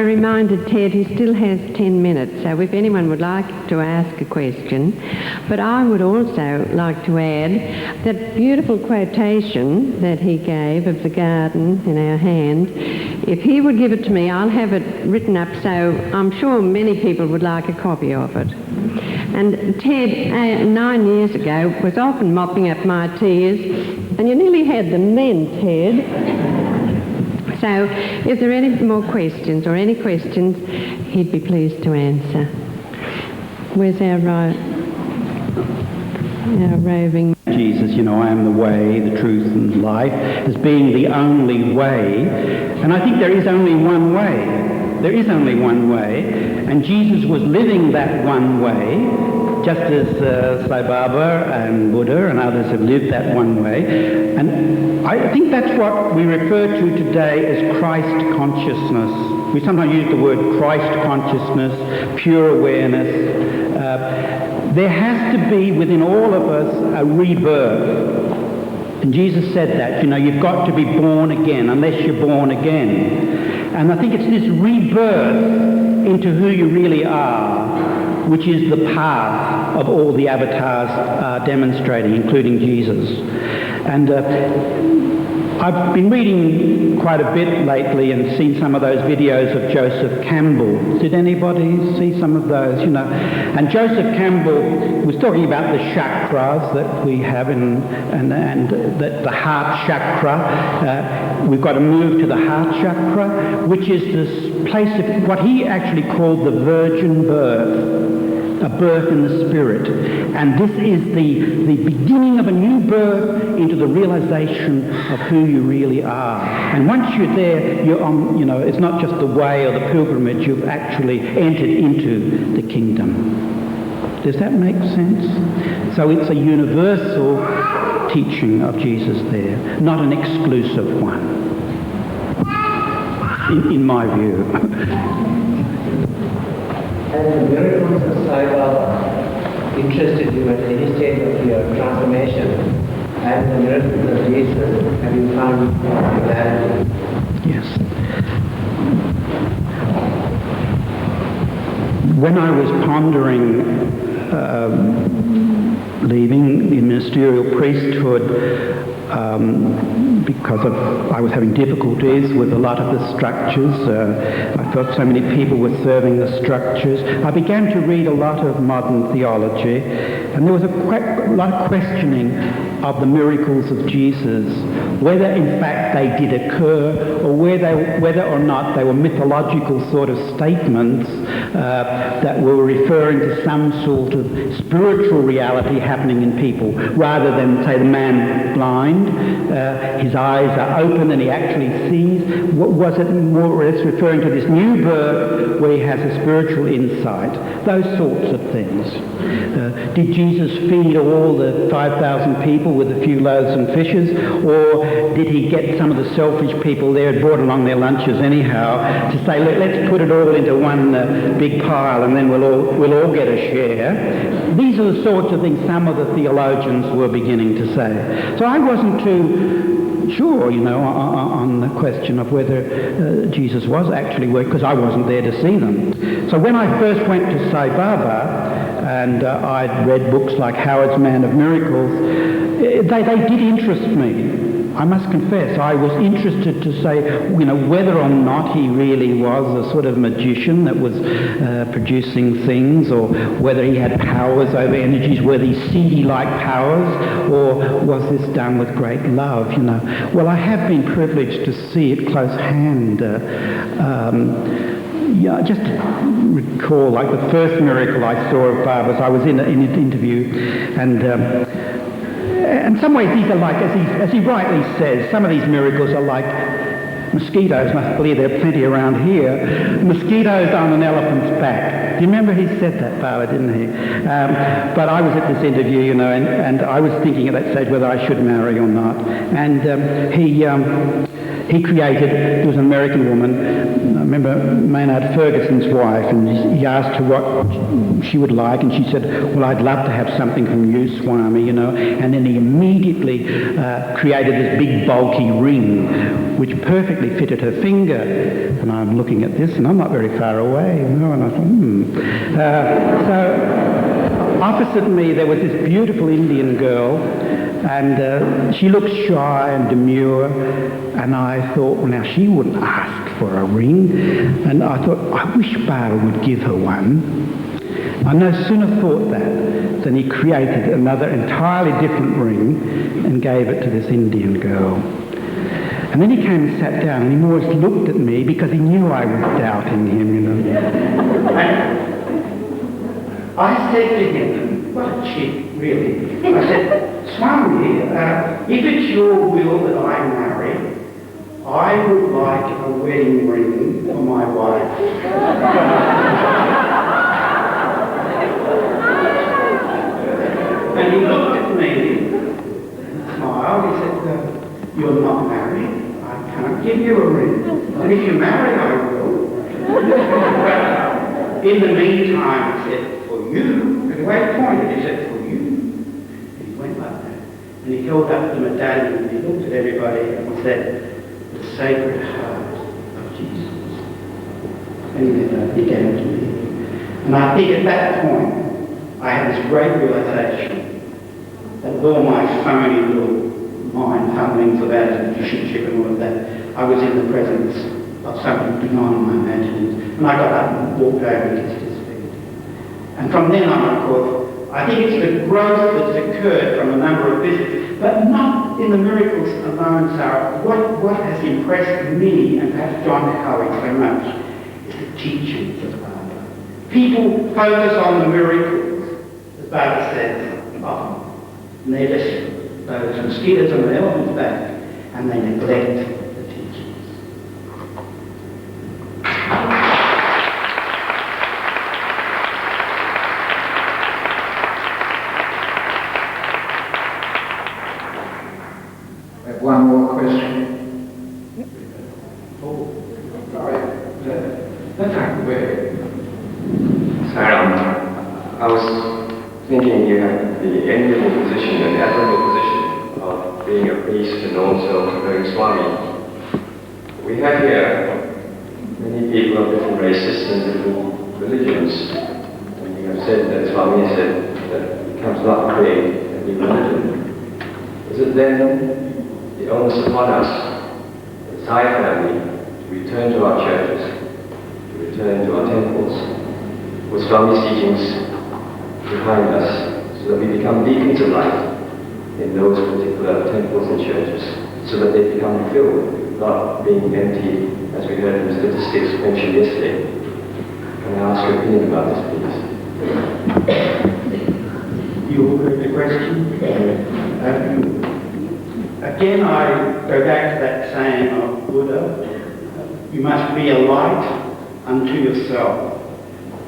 I reminded Ted he still has 10 minutes, so if anyone would like to ask a question. But I would also like to add that beautiful quotation that he gave of the garden in our hand. If he would give it to me, I'll have it written up, so I'm sure many people would like a copy of it. And Ted, 9 years ago, was often mopping up my tears, and you nearly had them then, Ted. So, if there are any more questions, or any questions, he'd be pleased to answer. Where's our roving? Jesus, I am the way, the truth, and life, as being the only way. And I think there is only one way. There is only one way. And Jesus was living that one way, just as Sai Baba and Buddha and others have lived that one way. And I think that's what we refer to today as Christ consciousness. We sometimes use the word Christ consciousness, pure awareness. There has to be within all of us a rebirth. And Jesus said that, you've got to be born again unless you're born again. And I think it's this rebirth into who you really are, which is the path of all the avatars are demonstrating, including Jesus. And I've been reading quite a bit lately and seen some of those videos of Joseph Campbell. Did anybody see some of those? And Joseph Campbell was talking about the chakras that we have and the heart chakra. We've got to move to the heart chakra, which is this place of what he actually called the virgin birth, a birth in the spirit. And this is the beginning of a new birth into the realization of who you really are. And once you're there, you're on, it's not just the way or the pilgrimage, you've actually entered into the kingdom. Does that make sense? So it's a universal teaching of Jesus there, not an exclusive one, in my view. And the miracles of Sai Baba interested you at any stage of your transformation, and the miracles of Jesus, have you found clarity? Yes. When I was pondering leaving the ministerial priesthood, because I was having difficulties with a lot of the structures. I felt so many people were serving the structures. I began to read a lot of modern theology, and there was a lot of questioning of the miracles of Jesus, whether in fact they did occur, or whether or not they were mythological sort of statements that were referring to some sort of spiritual reality happening in people, rather than, say, the man blind, his eyes are open and he actually sees. Was it more or less referring to this new birth where he has a spiritual insight? Those sorts of things. Did Jesus feed all the 5,000 people with a few loaves and fishes, or did he get some of the selfish people there who brought along their lunches anyhow to say, let's put it all into one big pile and then we'll all get a share? These are the sorts of things some of the theologians were beginning to say. So I wasn't too sure, on the question of whether Jesus was actually working, because I wasn't there to see them. So when I first went to Sai Baba, and I'd read books like Howard's Man of Miracles, they did interest me. I must confess, I was interested to say, whether or not he really was a sort of magician that was producing things, or whether he had powers over energies, were these seedy-like powers, or was this done with great love, Well, I have been privileged to see it close hand. Just to recall, like the first miracle I saw of Baba's, I was in an interview, and in some ways these are like, as he rightly says, some of these miracles are like mosquitoes. I believe there are plenty around here. Mosquitoes on an elephant's back. Do you remember he said that, Baba, didn't he? But I was at this interview, and I was thinking at that stage whether I should marry or not. And he created, there was an American woman, I remember Maynard Ferguson's wife, and he asked her what she would like, and she said, well, I'd love to have something from you, Swami, you know, and then he immediately created this big bulky ring which perfectly fitted her finger. And I'm looking at this, and I'm not very far away, you know, and I thought, So opposite me there was this beautiful Indian girl, and she looked shy and demure, and I thought, well, now she wouldn't ask for a ring, and I thought, I wish Baba would give her one. I no sooner thought that than he created another entirely different ring and gave it to this Indian girl. And then he came and sat down, and he always looked at me because he knew I was doubting him, you know. And I said to him, what a cheek, really. I said, Swami, if it's your will that I marry, I would like a wedding ring for my wife. And he looked at me and smiled. He said, you're not married. I can't give you a ring. And if you marry, I will. In the meantime, he said, for you. And the way he pointed, he said, for you. And he went like that. And he held up the medallion and he looked at everybody and he said, the Sacred Heart of Jesus. And then he gave it to me. And I think at that point, I had this great realization that with all my phony little mind tumblings about magicianship and all of that, I was in the presence of something beyond my imaginings. And I got up and walked over and kissed his feet. And from then on, of course, I think it's the growth that's occurred from a number of visits, but not in the miracles alone, Sarah. What has impressed me, and perhaps John Howie so much, is the teachings of Baba. People focus on the miracles, as Baba says, often. And they listen. Those mosquitoes on the elephant's back, and they neglect the teachings. We have one more question. Oh, sorry. That's not good. Sorry, I was thinking you have the enviable position and admirable position of being a priest and also knowing Swami. We have here many people of different races and different religions. And you have said that Swami said that it comes not create a new religion. Is it then the onus upon us, the Sai family, to return to our churches, to return to our temples, with Swami's teachings behind us, so that we become beacons of light in those particular temples and churches, so that they become filled, not being empty, as we heard in the statistics mentioned yesterday. Can I ask your opinion about this, please? You heard the question? Again, I go back to that saying of Buddha, you must be a light unto yourself.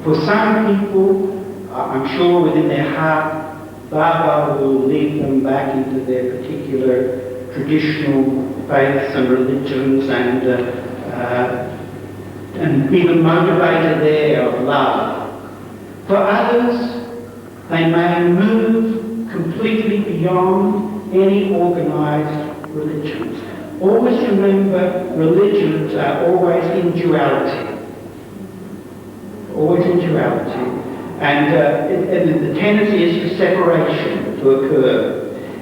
For some people, I'm sure within their heart, Baba will lead them back into their particular traditional faiths and religions and be the motivator there of love. For others, they may move completely beyond any organized religions. Always remember, religions are always in duality. Always in duality. And the tendency is for separation to occur.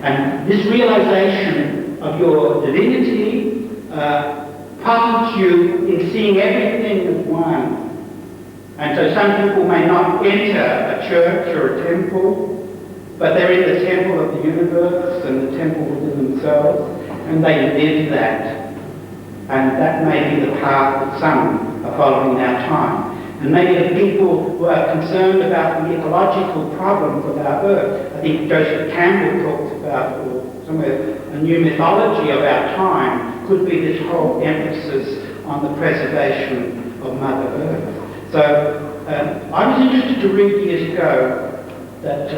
And this realization of your divinity prompts you in seeing everything as one. And so some people may not enter a church or a temple, but they're in the temple of the universe and the temple within themselves, and they live that. And that may be the path that some are following in our time. And many of the people who are concerned about the ecological problems of our Earth, I think Joseph Campbell talks about, or somewhere, a new mythology of our time could be this whole emphasis on the preservation of Mother Earth. So I was interested to read years ago that,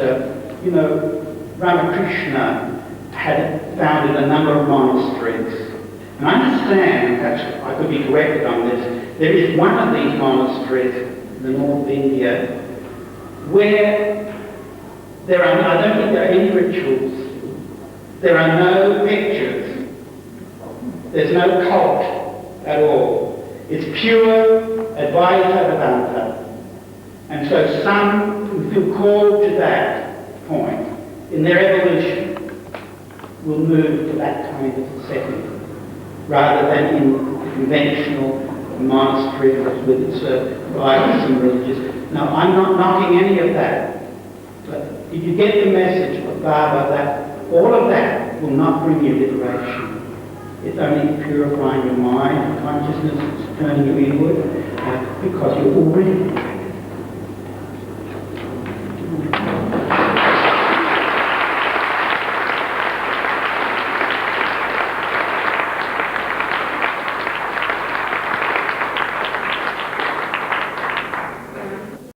Ramakrishna had founded a number of monasteries. And I understand, perhaps I could be corrected on this, there is one of these monasteries in the north of India where there are, I don't think there are any rituals, there are no pictures, there's no cult at all. It's pure Advaita Vedanta. And so some who feel called to that point in their evolution will move to that kind of setting, rather than in conventional monastery with its rites and religious. Now, I'm not knocking any of that, but did you get the message of Baba that all of that will not bring you liberation? It's only purifying your mind, consciousness, turning you inward, because you're already